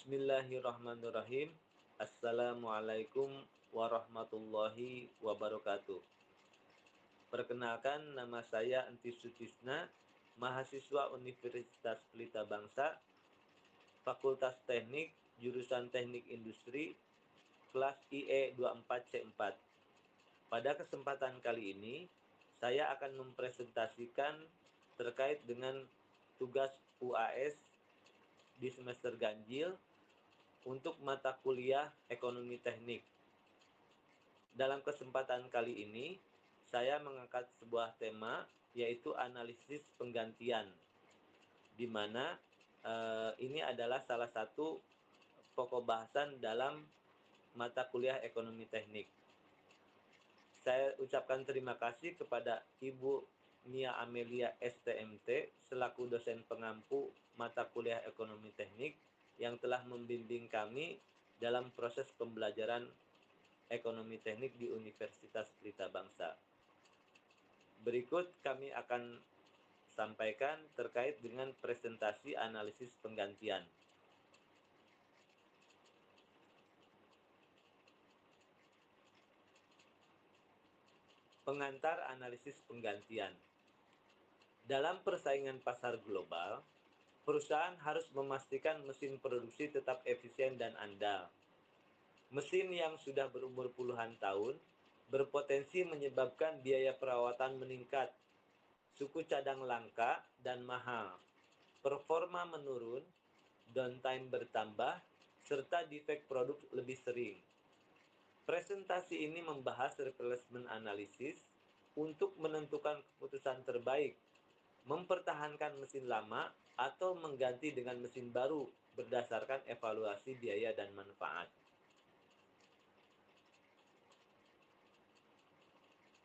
Bismillahirrahmanirrahim. Assalamualaikum warahmatullahi wabarakatuh. Perkenalkan, nama saya Entis Sutisna, mahasiswa Universitas Pelita Bangsa, Fakultas Teknik, jurusan Teknik Industri, kelas IE 24C4. Pada kesempatan kali ini, saya akan mempresentasikan terkait dengan tugas UAS di semester ganjil untuk mata kuliah Ekonomi Teknik. Dalam kesempatan kali ini, saya mengangkat sebuah tema, yaitu analisis penggantian, di mana ini adalah salah satu pokok bahasan dalam mata kuliah Ekonomi Teknik. Saya ucapkan terima kasih kepada Ibu Nia Amelia STMT selaku dosen pengampu mata kuliah Ekonomi Teknik yang telah membimbing kami dalam proses pembelajaran Ekonomi Teknik di Universitas Pelita Bangsa. Berikut kami akan sampaikan terkait dengan presentasi analisis penggantian. Pengantar analisis penggantian. Dalam persaingan pasar global, perusahaan harus memastikan mesin produksi tetap efisien dan andal. Mesin yang sudah berumur puluhan tahun berpotensi menyebabkan biaya perawatan meningkat, suku cadang langka dan mahal, performa menurun, downtime bertambah, serta defek produk lebih sering. Presentasi ini membahas replacement analysis untuk menentukan keputusan terbaik, mempertahankan mesin lama atau mengganti dengan mesin baru berdasarkan evaluasi biaya dan manfaat.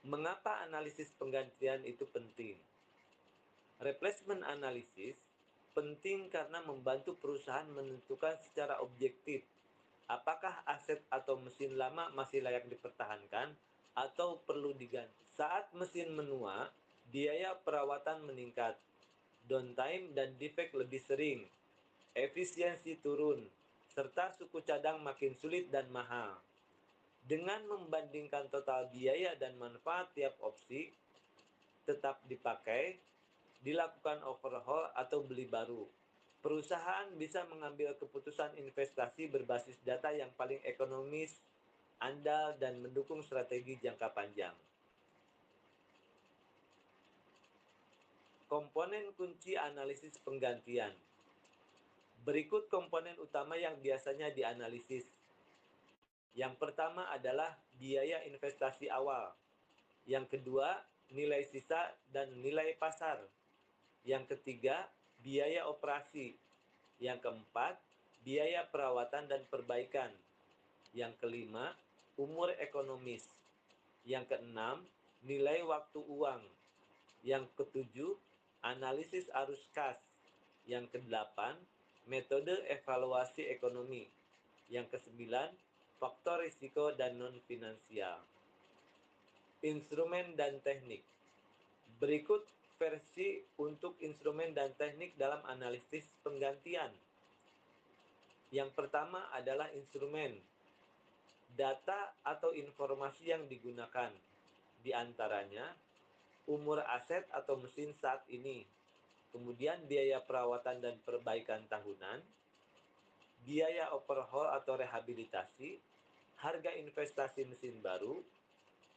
Mengapa analisis penggantian itu penting? Replacement analysis penting karena membantu perusahaan menentukan secara objektif apakah aset atau mesin lama masih layak dipertahankan atau perlu diganti. Saat mesin menua, biaya perawatan meningkat, downtime dan defek lebih sering, efisiensi turun, serta suku cadang makin sulit dan mahal. Dengan membandingkan total biaya dan manfaat tiap opsi, tetap dipakai, dilakukan overhaul atau beli baru, perusahaan bisa mengambil keputusan investasi berbasis data yang paling ekonomis, andal, dan mendukung strategi jangka panjang. Komponen kunci analisis penggantian. Berikut komponen utama yang biasanya dianalisis. Yang pertama adalah biaya investasi awal. Yang kedua, nilai sisa dan nilai pasar. Yang ketiga, biaya operasi. Yang keempat, biaya perawatan dan perbaikan. Yang kelima, umur ekonomis. Yang keenam, nilai waktu uang. Yang ketujuh, analisis arus kas. Yang kedelapan, metode evaluasi ekonomi. Yang kesembilan, faktor risiko dan non-finansial. Instrumen dan teknik. Berikut versi untuk instrumen dan teknik dalam analisis penggantian. Yang pertama adalah instrumen. Data atau informasi yang digunakan, di antaranya umur aset atau mesin saat ini, kemudian biaya perawatan dan perbaikan tahunan, biaya overhaul atau rehabilitasi, harga investasi mesin baru,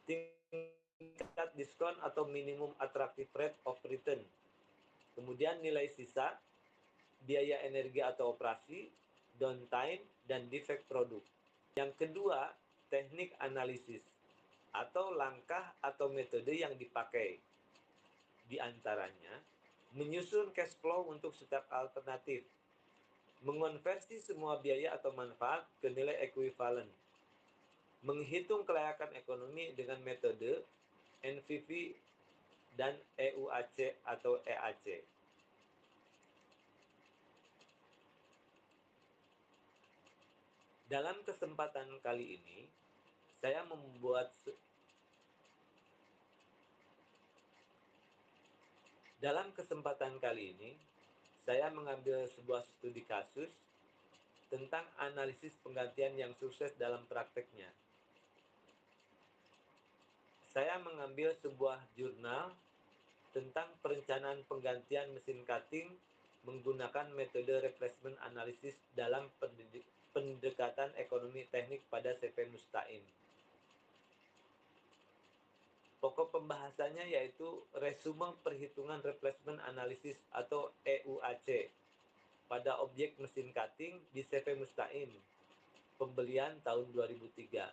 tingkat diskon atau minimum attractive rate of return, kemudian nilai sisa, biaya energi atau operasi, downtime, dan defect produk. Yang kedua, teknik analisis atau langkah atau metode yang dipakai. Di antaranya, menyusun cash flow untuk setiap alternatif, mengonversi semua biaya atau manfaat ke nilai ekuivalen, menghitung kelayakan ekonomi dengan metode NPV dan EUAC atau EAC. Dalam kesempatan kali ini, saya mengambil sebuah studi kasus tentang analisis penggantian yang sukses dalam prakteknya. Saya mengambil sebuah jurnal tentang perencanaan penggantian mesin cutting menggunakan metode replacement analysis dalam pendekatan ekonomi teknik pada CV Musta'in. Pokok pembahasannya yaitu resume perhitungan replacement analysis atau EUAC pada objek mesin cutting di CV Musta'in, pembelian tahun 2003.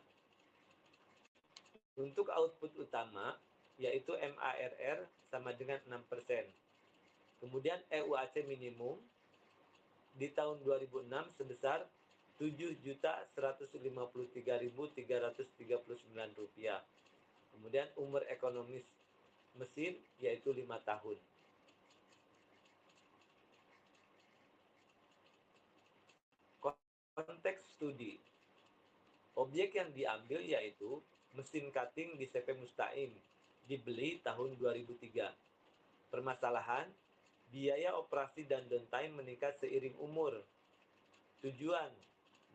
Untuk output utama, yaitu MARR sama dengan 6%. Kemudian EUAC minimum di tahun 2006 sebesar Rp7.153.339. Kemudian umur ekonomis mesin yaitu 5 tahun. Konteks studi. Objek yang diambil yaitu mesin cutting di CV Musta'in, dibeli tahun 2003. Permasalahan, biaya operasi dan downtime meningkat seiring umur. Tujuan,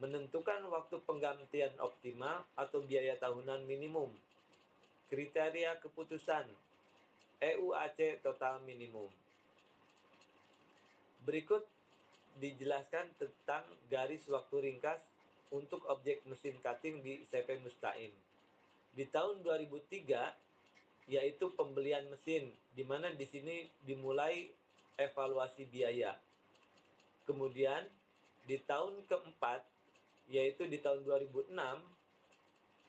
menentukan waktu penggantian optimal atau biaya tahunan minimum. Kriteria keputusan, EUAC total minimum. Berikut dijelaskan tentang garis waktu ringkas untuk objek mesin cutting di CV Musta'in. Di tahun 2003, yaitu pembelian mesin, di mana di sini dimulai evaluasi biaya. Kemudian, di tahun keempat, yaitu di tahun 2006,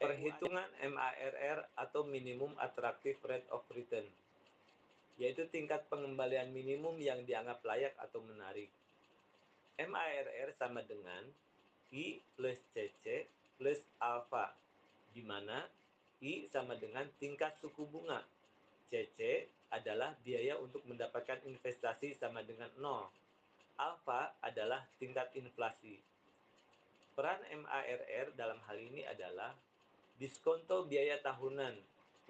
perhitungan MARR atau Minimum Attractive Rate of Return, yaitu tingkat pengembalian minimum yang dianggap layak atau menarik. MARR sama dengan I plus CC plus alfa, di mana I sama dengan tingkat suku bunga, CC adalah biaya untuk mendapatkan investasi sama dengan 0, alfa adalah tingkat inflasi. Peran MARR dalam hal ini adalah diskonto biaya tahunan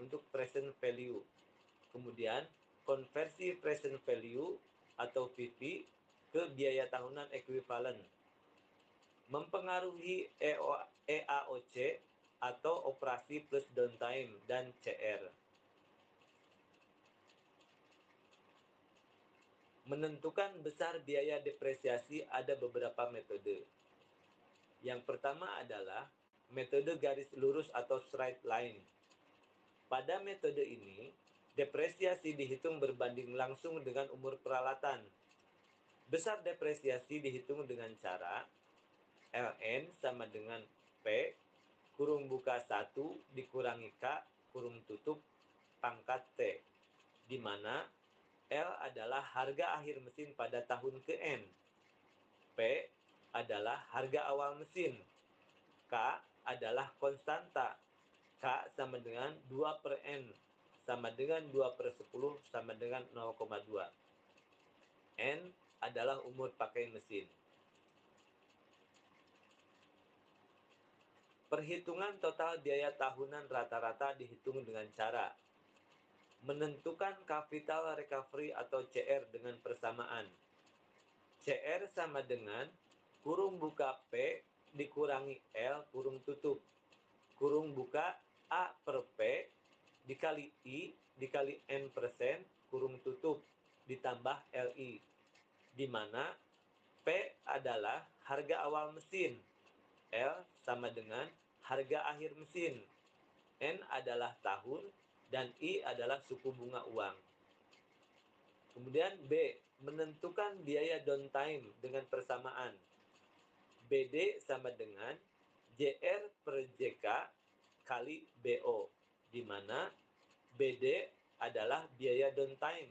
untuk present value, kemudian konversi present value atau PV ke biaya tahunan ekuivalen, mempengaruhi EAOC atau operasi plus downtime dan CR. Menentukan besar biaya depresiasi ada beberapa metode. Yang pertama adalah metode garis lurus atau straight line. Pada metode ini, depresiasi dihitung berbanding langsung dengan umur peralatan. Besar depresiasi dihitung dengan cara ln sama dengan P kurung buka 1 dikurangi K kurung tutup pangkat T, di mana L adalah harga akhir mesin pada tahun ke-N, P adalah harga awal mesin, K adalah konstanta, K sama dengan 2 per N, sama dengan 2 per 10, sama dengan 0,2. N adalah umur pakai mesin. Perhitungan total biaya tahunan rata-rata dihitung dengan cara menentukan capital recovery atau CR dengan persamaan. CR sama dengan kurung buka P dikurangi L kurung tutup, kurung buka A per P dikali I dikali N persen kurung tutup ditambah LI, di mana P adalah harga awal mesin, L sama dengan harga akhir mesin, N adalah tahun, dan I adalah suku bunga uang. Kemudian B, menentukan biaya downtime dengan persamaan. BD sama dengan JR per JK kali BO, di mana BD adalah biaya downtime,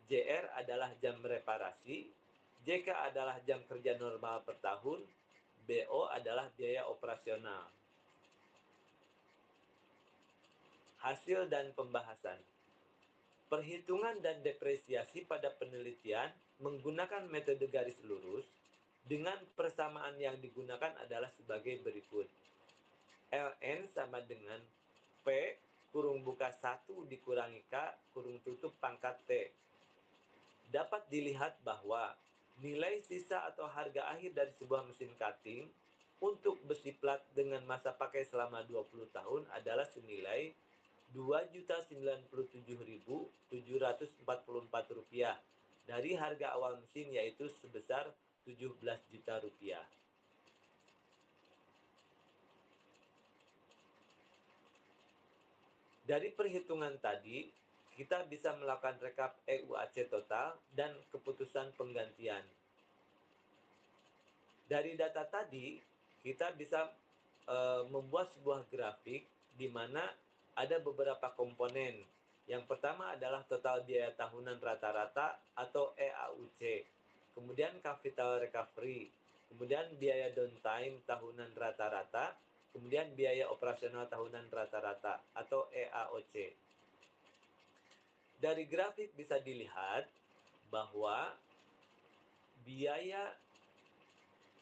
JR adalah jam reparasi, JK adalah jam kerja normal per tahun, BO adalah biaya operasional. Hasil dan pembahasan. Perhitungan dan depresiasi pada penelitian menggunakan metode garis lurus dengan persamaan yang digunakan adalah sebagai berikut. ln sama dengan P kurung buka 1 dikurangi K kurung tutup pangkat T. Dapat dilihat bahwa Nilai sisa atau harga akhir dari sebuah mesin cutting untuk besi plat dengan masa pakai selama 20 tahun adalah senilai Rp2.097.744 dari harga awal mesin, yaitu sebesar Rp17 juta. Dari perhitungan tadi, kita bisa melakukan rekap EUAC total dan keputusan penggantian. Dari data tadi, kita bisa membuat sebuah grafik di mana ada beberapa komponen. Yang pertama adalah total biaya tahunan rata-rata atau EAUC, kemudian capital recovery, kemudian biaya downtime tahunan rata-rata, kemudian biaya operasional tahunan rata-rata atau EAOC. Dari grafik bisa dilihat bahwa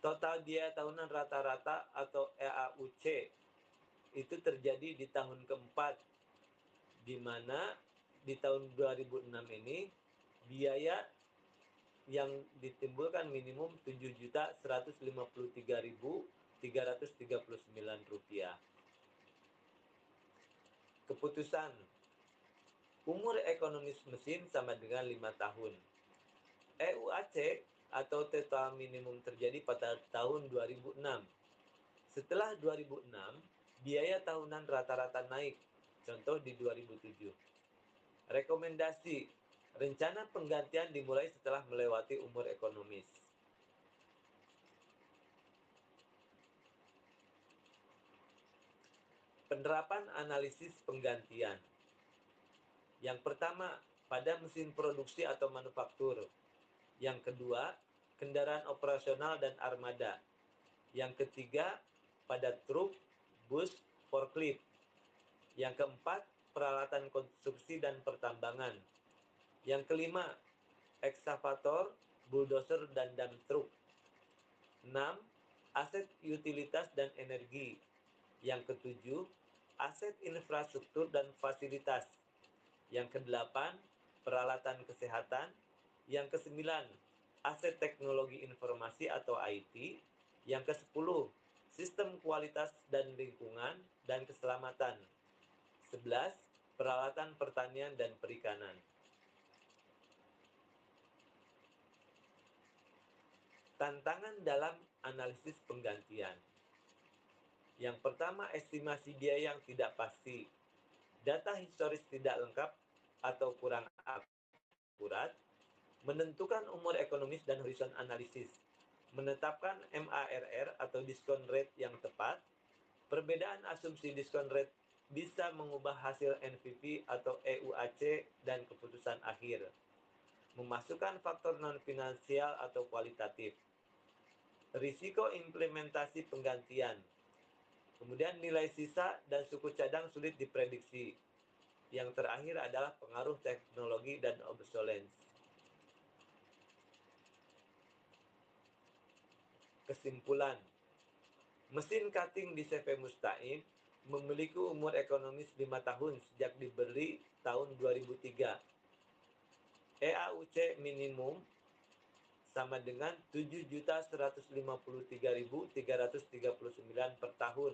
total biaya tahunan rata-rata atau EAUC itu terjadi di tahun keempat, di mana di tahun 2006 ini biaya yang ditimbulkan minimum Rp7.153.339. Keputusan umur ekonomis mesin sama dengan 5 tahun. EUAC atau total minimum terjadi pada tahun 2006. Setelah 2006, biaya tahunan rata-rata naik, contoh di 2007. Rekomendasi, rencana penggantian dimulai setelah melewati umur ekonomis. Penerapan analisis penggantian. Yang pertama, pada mesin produksi atau manufaktur. Yang kedua, kendaraan operasional dan armada. Yang ketiga, pada truk, bus, forklift. Yang keempat, peralatan konstruksi dan pertambangan. Yang kelima, ekskavator, bulldozer, dan dump truck. 6. Aset utilitas dan energi. Yang ketujuh, aset infrastruktur dan fasilitas. Yang kedelapan, peralatan kesehatan. Yang kesembilan, aset teknologi informasi atau IT. Yang kesepuluh, sistem kualitas dan lingkungan dan keselamatan. 11. Peralatan pertanian dan perikanan. Tantangan dalam analisis penggantian. Yang pertama, estimasi biaya yang tidak pasti. Data historis tidak lengkap atau kurang akurat. Menentukan umur ekonomis dan horizon analisis. Menetapkan MARR atau diskon rate yang tepat. Perbedaan asumsi diskon rate bisa mengubah hasil NPV atau EUAC dan keputusan akhir. Memasukkan faktor non-finansial atau kualitatif. Risiko implementasi penggantian. Kemudian nilai sisa dan suku cadang sulit diprediksi. Yang terakhir adalah pengaruh teknologi dan obsolescence. Kesimpulan, mesin cutting di CV Musta'in memiliki umur ekonomis 5 tahun sejak dibeli tahun 2003. EAUC minimum sama dengan Rp7.153.339 per tahun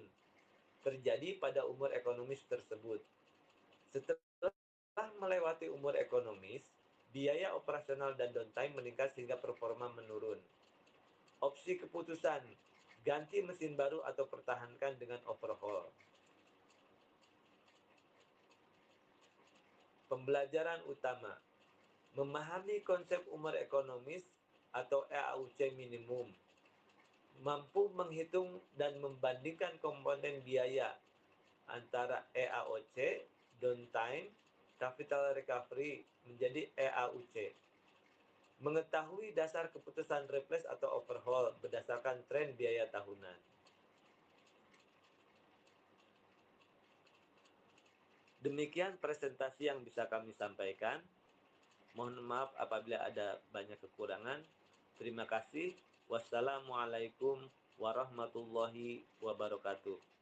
terjadi pada umur ekonomis tersebut. Setelah melewati umur ekonomis, biaya operasional dan downtime meningkat sehingga performa menurun. Opsi keputusan, ganti mesin baru atau pertahankan dengan overhaul. Pembelajaran utama, memahami konsep umur ekonomis atau EAUC minimum, mampu menghitung dan membandingkan komponen biaya antara EAOC, downtime, capital recovery menjadi EAUC. Mengetahui dasar keputusan replace atau overhaul berdasarkan tren biaya tahunan. Demikian presentasi yang bisa kami sampaikan. Mohon maaf apabila ada banyak kekurangan. Terima kasih. Wassalamualaikum warahmatullahi wabarakatuh.